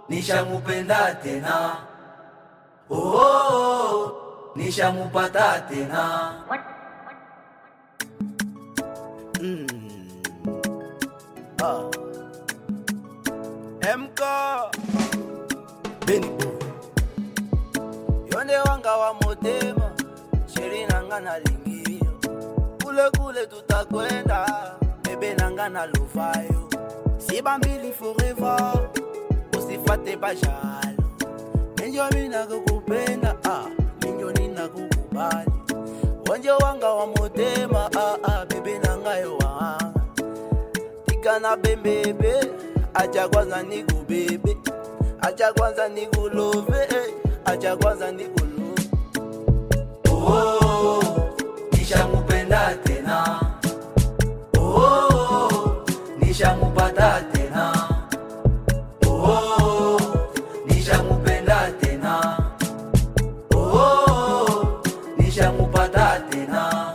nishamupenda tena. Oh, nishamupata tena. MK Beni yonde wanga wa motema, sheri nanga na lingio, kule kule tutakwenda, bebe nanga na luvayo, siba mbili forever, usifate bajalo, minjo mina kukupenda, minjo nina kukubali, wonje wanga wa motema, bebe nanga yo wanga, tika na bembebe, acha kwanza nikubebe, acha kwanza nikulove, acha kwanza nikulove. Oh, nishamupenda tena. Oh, nishamupata tena. Oh, nishamupenda tena. Oh, nishamupata tena.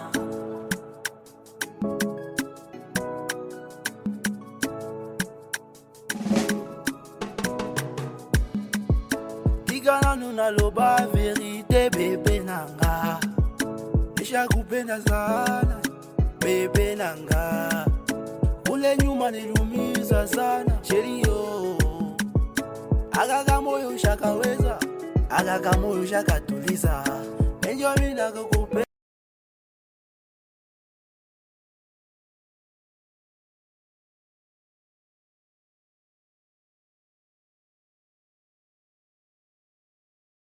Tigana nuna loba verite bebe nanga, nisha kupenda sana bebe nanga, ule nyuma nilumiza sana sherio, akaka moyo shakaweza, akaka moyo shakatuliza, enjo mina kuku